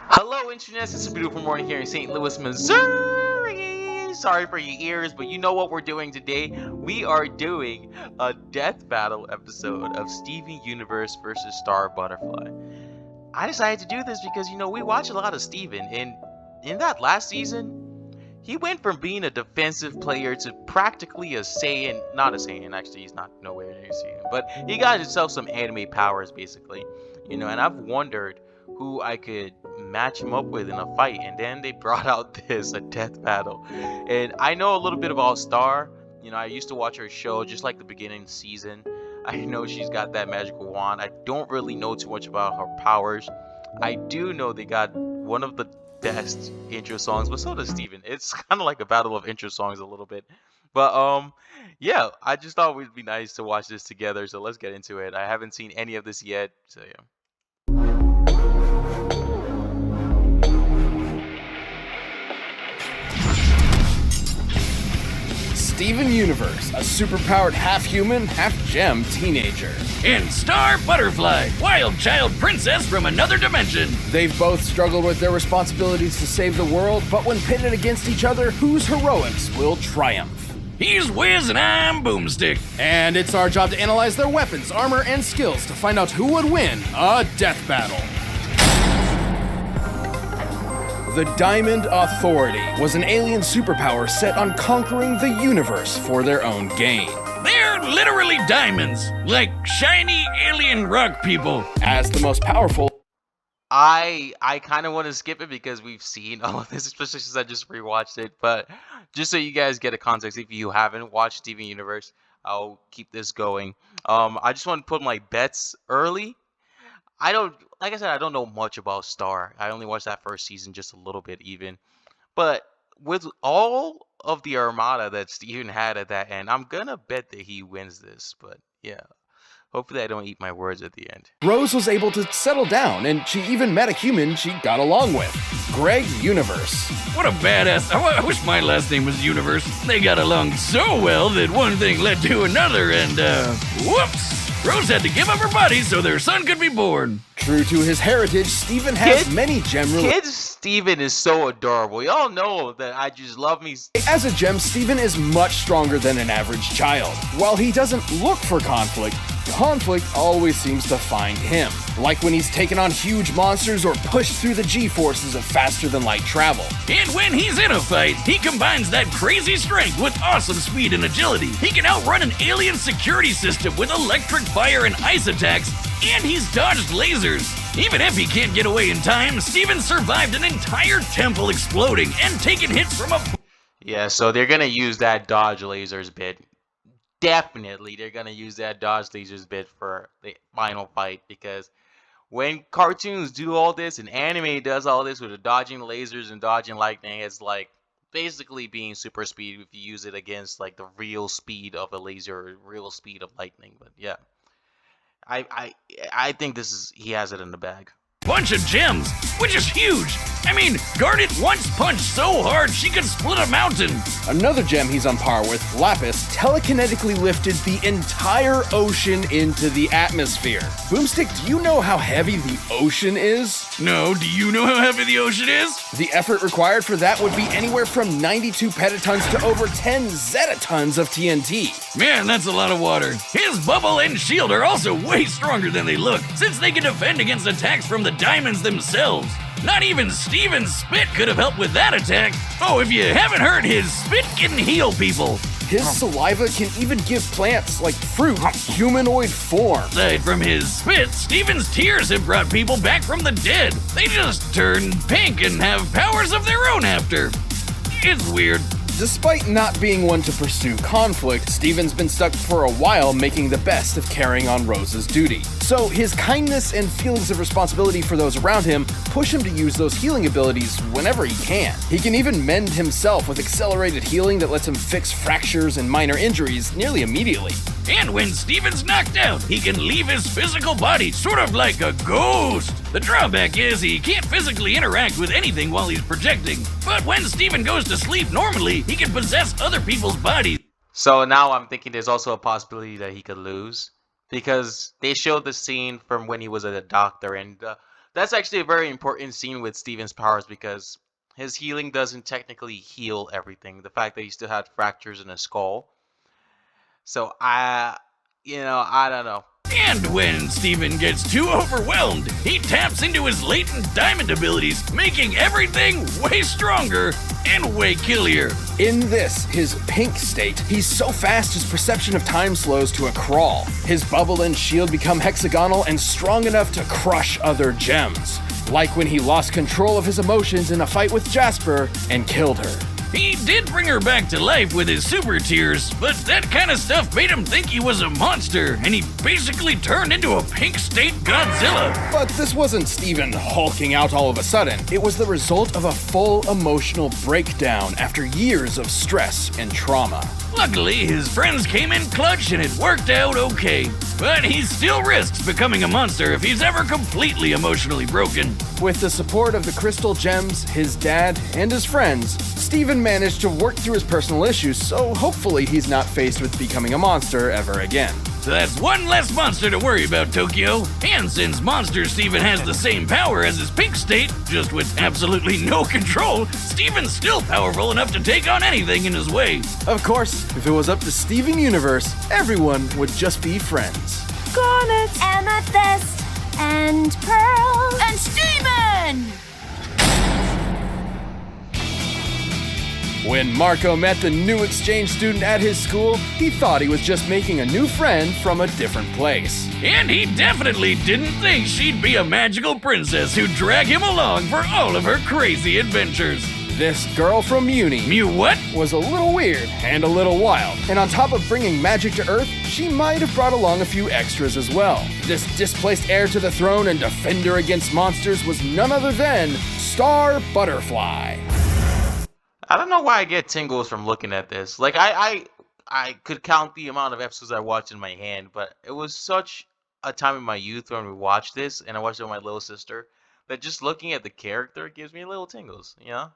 Hello, Internet. It's a beautiful morning here in St. Louis, Missouri. Sorry for your ears, but you know what we're doing today? We are doing a death battle episode of Steven Universe versus Star Butterfly. I decided to do this because we watch a lot of Steven, and in that last season, he went from being a defensive player to practically a Saiyan. Not a Saiyan, actually, he's not nowhere near a Saiyan, but he got himself some anime powers, basically. And I've wondered who I could match him up with in a fight, and then they brought out this a death battle. And I know a little bit about Star. I used to watch her show just like the beginning season. I know she's got that magical wand. I don't really know too much about her powers. I do know they got one of the best intro songs, but so does Steven. It's kind of like a battle of intro songs a little bit. But yeah, I just thought it would be nice to watch this together, so let's get into it. I haven't seen any of this yet, so yeah. Steven Universe, a superpowered half-human, half-gem teenager. And Star Butterfly, wild child princess from another dimension. They've both struggled with their responsibilities to save the world, but when pitted against each other, whose heroics will triumph? He's Wiz and I'm Boomstick. And it's our job to analyze their weapons, armor, and skills to find out who would win a death battle. The Diamond Authority was an alien superpower set on conquering the universe for their own gain. They're literally diamonds, like shiny alien rock people. As the most powerful, I kind of want to skip it because we've seen all of this, especially since I just rewatched it. But just so you guys get a context, if you haven't watched Steven Universe, I'll keep this going. I just want to put my bets early. Like I said, I don't know much about Star. I only watched that first season just a little bit even. But with all of the armada that Steven had at that end, I'm gonna bet that he wins this. But yeah, hopefully I don't eat my words at the end. Rose was able to settle down, and she even met a human she got along with, Greg Universe. What a badass. I wish my last name was Universe. They got along so well that one thing led to another and, whoops! Rose had to give up her body so their son could be born. True to his heritage, Steven has many gem Kids Steven is so adorable. Y'all know that I just love me. As a gem, Steven is much stronger than an average child. While he doesn't look for conflict always seems to find him. Like when he's taken on huge monsters or pushed through the G-forces of faster-than-light travel. And when he's in a fight, he combines that crazy strength with awesome speed and agility. He can outrun an alien security system with electric fire and ice attacks, and he's dodged lasers. Even if he can't get away in time, Steven survived an entire temple exploding and taken hits from a... Yeah, so they're gonna use that dodge lasers bit. Definitely, they're gonna use that dodge lasers bit for the final fight, because when cartoons do all this and anime does all this with the dodging lasers and dodging lightning, it's like basically being super speed if you use it against like the real speed of a laser or real speed of lightning. But yeah, I think he has it in the bag. Bunch of gems, which is huge. I mean, Garnet once punched so hard she could split a mountain. Another gem he's on par with, Lapis, telekinetically lifted the entire ocean into the atmosphere. Boomstick, do you know how heavy the ocean is? No, do you know how heavy the ocean is? The effort required for that would be anywhere from 92 petatons to over 10 zetatons of TNT. Man, that's a lot of water. His bubble and shield are also way stronger than they look, since they can defend against attacks from the diamonds themselves. Not even Steven's spit could have helped with that attack. Oh, if you haven't heard, his spit can heal people. His saliva can even give plants, like fruit, humanoid form. Aside from his spit, Steven's tears have brought people back from the dead. They just turn pink and have powers of their own after. It's weird. Despite not being one to pursue conflict, Steven's been stuck for a while making the best of carrying on Rose's duty. So his kindness and feelings of responsibility for those around him push him to use those healing abilities whenever he can. He can even mend himself with accelerated healing that lets him fix fractures and minor injuries nearly immediately. And when Steven's knocked out, he can leave his physical body, sort of like a ghost. The drawback is he can't physically interact with anything while he's projecting. But when Steven goes to sleep normally, he can possess other people's bodies. So now I'm thinking there's also a possibility that he could lose, because they showed the scene from when he was a doctor, and That's actually a very important scene with Steven's powers because his healing doesn't technically heal everything. The fact that he still had fractures in his skull. So I don't know. And when Steven gets too overwhelmed, he taps into his latent diamond abilities, making everything way stronger and way killier. In this, his pink state, he's so fast his perception of time slows to a crawl. His bubble and shield become hexagonal and strong enough to crush other gems. Like when he lost control of his emotions in a fight with Jasper and killed her. He did bring her back to life with his super tears, but that kind of stuff made him think he was a monster, and he basically turned into a pink state Godzilla. But this wasn't Steven hulking out all of a sudden. It was the result of a full emotional breakdown after years of stress and trauma. Luckily, his friends came in clutch and it worked out okay. But he still risks becoming a monster if he's ever completely emotionally broken. With the support of the crystal gems, his dad, and his friends, Steven managed to work through his personal issues, so hopefully he's not faced with becoming a monster ever again. So that's one less monster to worry about, Tokyo. And since Monster Steven has the same power as his pink state, just with absolutely no control, Steven's still powerful enough to take on anything in his way. Of course, if it was up to Steven Universe, everyone would just be friends. Garnet, Amethyst, and Pearl, and Steven! When Marco met the new exchange student at his school, he thought he was just making a new friend from a different place. And he definitely didn't think she'd be a magical princess who'd drag him along for all of her crazy adventures. This girl from Uni Mew what? was a little weird and a little wild, and on top of bringing magic to Earth, she might have brought along a few extras as well. This displaced heir to the throne and defender against monsters was none other than Star Butterfly. I don't know why I get tingles from looking at this. Like I could count the amount of episodes I watched in my hand, but it was such a time in my youth when we watched this, and I watched it with my little sister, that just looking at the character gives me little tingles, you know?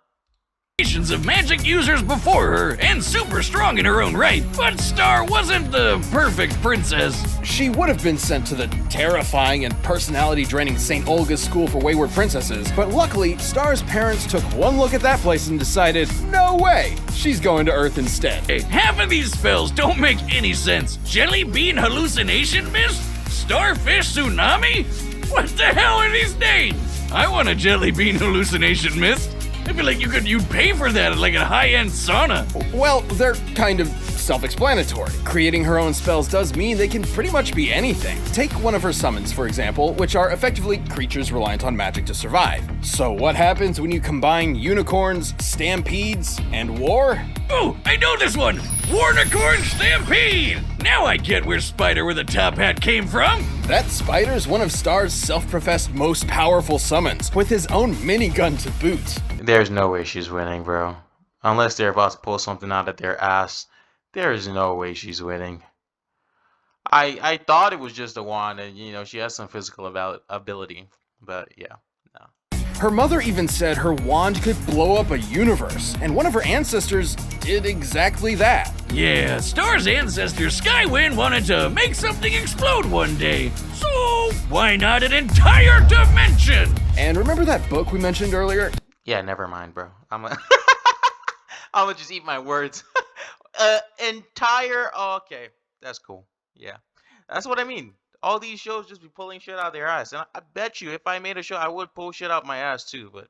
Of magic users before her, and super strong in her own right, but Star wasn't the perfect princess. She would have been sent to the terrifying and personality-draining St. Olga's School for Wayward Princesses, but luckily, Star's parents took one look at that place and decided, no way, she's going to Earth instead. Hey, half of these spells don't make any sense. Jelly bean hallucination mist? Starfish tsunami? What the hell are these names? I want a jelly bean hallucination mist. I feel like you'd pay for that at like a high-end sauna. Well, they're kind of self-explanatory. Creating her own spells does mean they can pretty much be anything. Take one of her summons, for example, which are effectively creatures reliant on magic to survive. So what happens when you combine unicorns, stampedes, and war? Oh, I know this one! Warnicorn Stampede! Now I get where Spider with a top hat came from! That Spider's one of Star's self-professed most powerful summons, with his own minigun to boot. There's no way she's winning, bro. Unless they're about to pull something out of their ass, there is no way she's winning. I thought it was just a wand, and she has some physical ability, but yeah, no. Her mother even said her wand could blow up a universe, and one of her ancestors did exactly that. Yeah, Star's ancestor Skywind wanted to make something explode one day, so why not an entire dimension? And remember that book we mentioned earlier? Yeah, never mind, bro. I'm gonna just eat my words. Okay, that's cool. Yeah, that's what I mean. All these shows just be pulling shit out of their ass, and I bet you if I made a show, I would pull shit out my ass too. But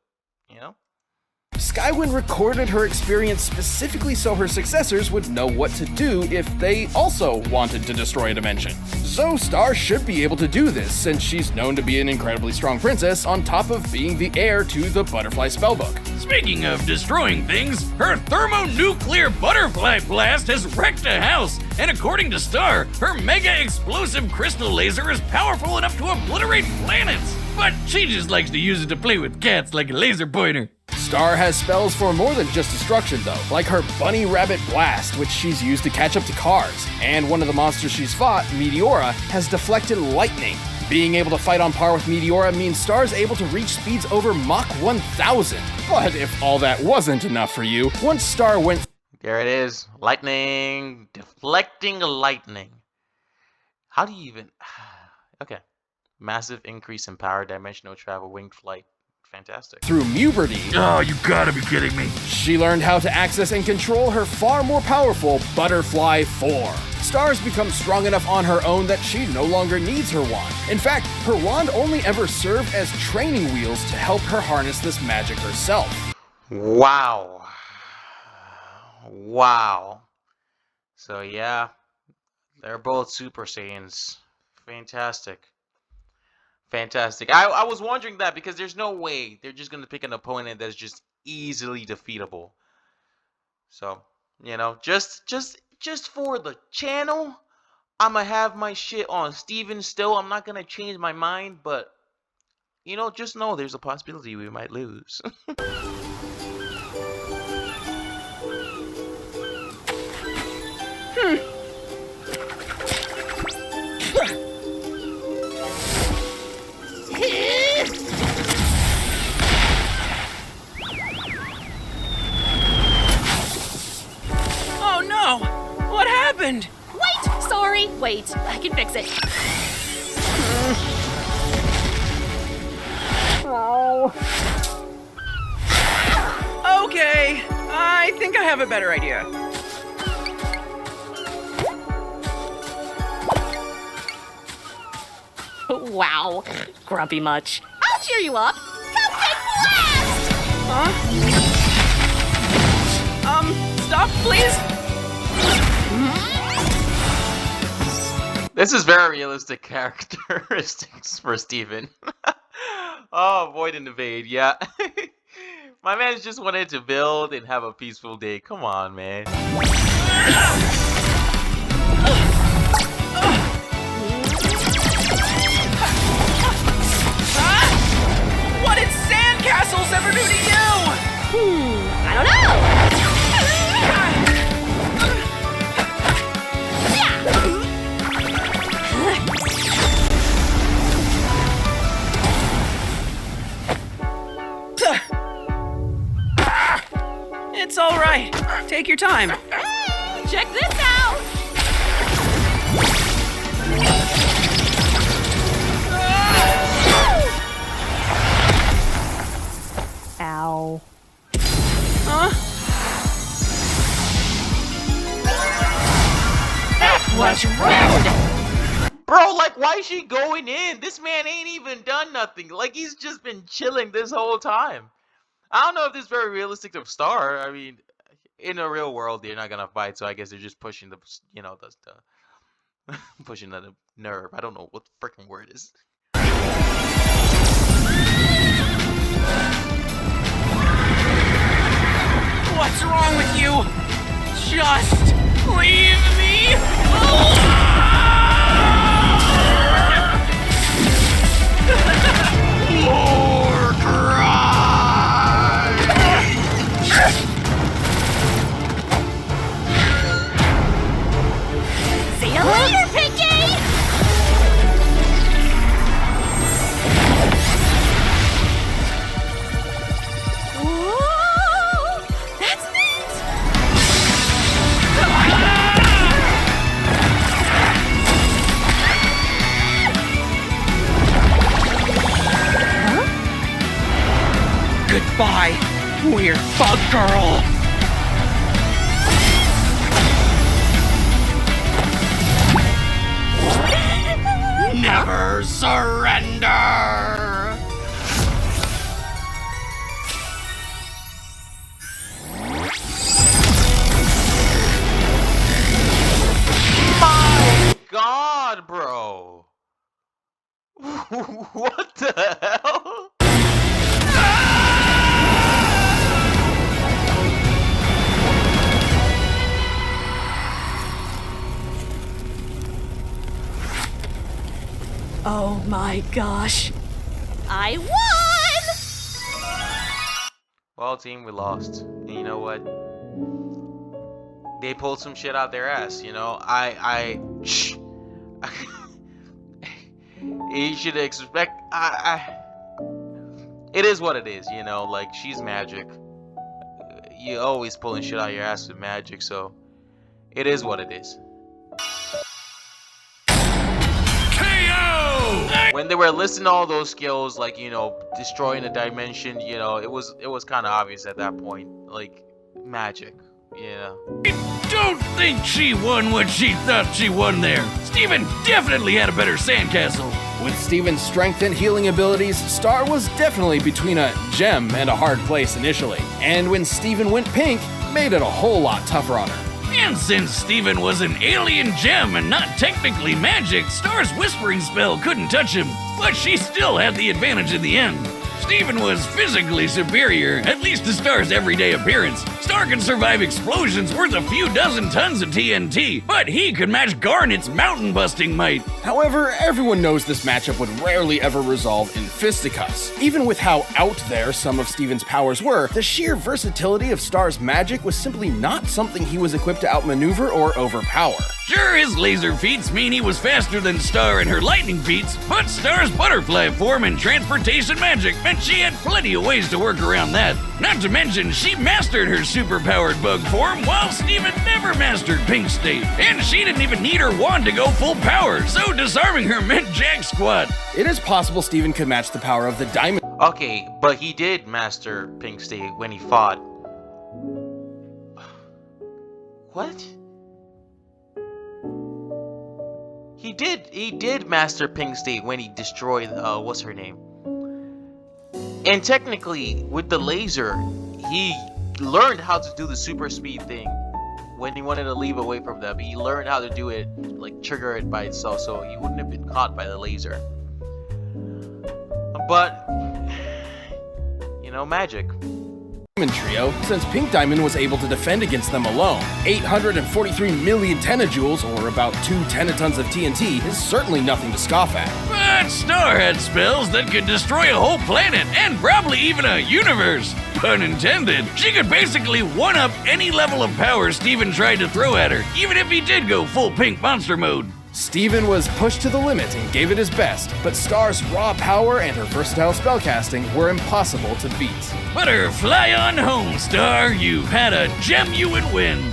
Skywind recorded her experience specifically so her successors would know what to do if they also wanted to destroy a dimension. So Star should be able to do this, since she's known to be an incredibly strong princess on top of being the heir to the Butterfly Spellbook. Speaking of destroying things, her thermonuclear butterfly blast has wrecked a house, and according to Star, her mega explosive crystal laser is powerful enough to obliterate planets. But she just likes to use it to play with cats like a laser pointer. Star has spells for more than just destruction though, like her Bunny Rabbit Blast, which she's used to catch up to cars. And one of the monsters she's fought, Meteora, has deflected lightning. Being able to fight on par with Meteora means Star's able to reach speeds over Mach 1000. But if all that wasn't enough for you, once Star went... There it is. Lightning. Deflecting lightning. How do you even... Okay. Massive increase in power, dimensional travel, winged flight. Fantastic. Through puberty, Oh, you gotta be kidding me. she learned how to access and control her far more powerful butterfly form. Stars become strong enough on her own that she no longer needs her wand. In fact, her wand only ever served as training wheels to help her harness this magic herself. Wow. Wow. So yeah, they're both Super Saiyans. Fantastic. Fantastic. I was wondering that because there's no way they're just gonna pick an opponent that's just easily defeatable. So, you know, just for the channel, I'ma have my shit on Steven still. I'm not gonna change my mind, but you know, just know there's a possibility we might lose. Oh no! What happened? Wait! Sorry. Wait. I can fix it. Okay, I think I have a better idea. Wow. Grumpy much. I'll cheer you up. Cupcake blast! Huh? Stop, please. This is very realistic characteristics for Steven. Oh, avoid and evade, yeah. My man just wanted to build and have a peaceful day. Come on, man. What did sandcastles ever do to you? I don't know. It's all right. Take your time. Check this out. Ow. Huh? What's rude? Bro, like, why is she going in? This man ain't even done nothing. Like, he's just been chilling this whole time. I don't know if this is very realistic of Star. I mean, in the real world, they're not gonna fight, so I guess they're just pushing the, you know, the pushing the nerve. I don't know what the freaking word is. What's wrong with you? Just leave me alone! More cry! See you later, Pinky! Whoa! That's neat! Goodbye, weird bug girl! Never surrender! My God, bro. What the hell? Oh my gosh. I won! Well, team, we lost. And you know what? They pulled some shit out their ass, you know? You should expect... It is what it is, you know? Like, she's magic. You always pulling shit out your ass with magic, so... It is what it is. KO! when they were listing all those skills, like, you know, destroying a dimension, you know, it was kind of obvious at that point, like magic, you know. I don't think she won what she thought she won there. Steven definitely had a better sandcastle. With Steven's strength and healing abilities, Star was definitely between a gem and a hard place initially. And when Steven went pink, made it a whole lot tougher on her. And since Steven was an alien gem and not technically magic, Star's whispering spell couldn't touch him, but she still had the advantage in the end. Steven was physically superior, at least to Star's everyday appearance. Star could survive explosions worth a few dozen tons of TNT, but he could match Garnet's mountain-busting might. However, everyone knows this matchup would rarely ever resolve in fisticuffs. Even with how out there some of Steven's powers were, the sheer versatility of Star's magic was simply not something he was equipped to outmaneuver or overpower. Sure, his laser feats mean he was faster than Star in her lightning feats, but Star's butterfly form and transportation magic meant she had plenty of ways to work around that. Not to mention, she mastered her superpowered bug form while Steven never mastered Pink State. And she didn't even need her wand to go full power, so disarming her meant jack squat. It is possible Steven could match the power of the diamond. Okay, but he did master Pink State when he fought. What? He did master Pink State when he destroyed, what's her name? And technically, with the laser, he learned how to do the super speed thing when he wanted to leave away from them. He learned how to do it, like trigger it by itself, so he wouldn't have been caught by the laser. But, you know, magic. Trio, since Pink Diamond was able to defend against them alone. 843 million tenajoules, or about 2 tenatons of TNT, is certainly nothing to scoff at. But Star had spells that could destroy a whole planet, and probably even a universe. Pun intended. She could basically one-up any level of power Steven tried to throw at her, even if he did go full pink monster mode. Steven was pushed to the limit and gave it his best, but Star's raw power and her versatile spellcasting were impossible to beat. Butterfly on home, Star. You've had a gem you would win.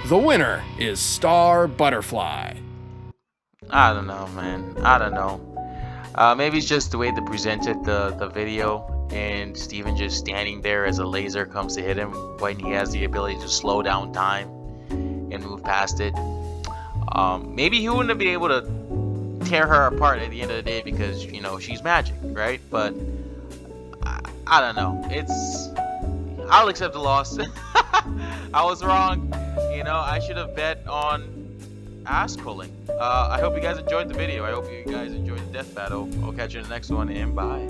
The winner is Star Butterfly. I don't know, man. I don't know. Maybe it's just the way they presented the video, and Steven just standing there as a laser comes to hit him when he has the ability to slow down time and move past it. Maybe he wouldn't be able to tear her apart at the end of the day because, you know, she's magic, right? But I don't know. I'll accept the loss. I was wrong. You know, I should have bet on ass pulling. I hope you guys enjoyed the video. I hope you guys enjoyed the death battle. I'll catch you in the next one, and bye.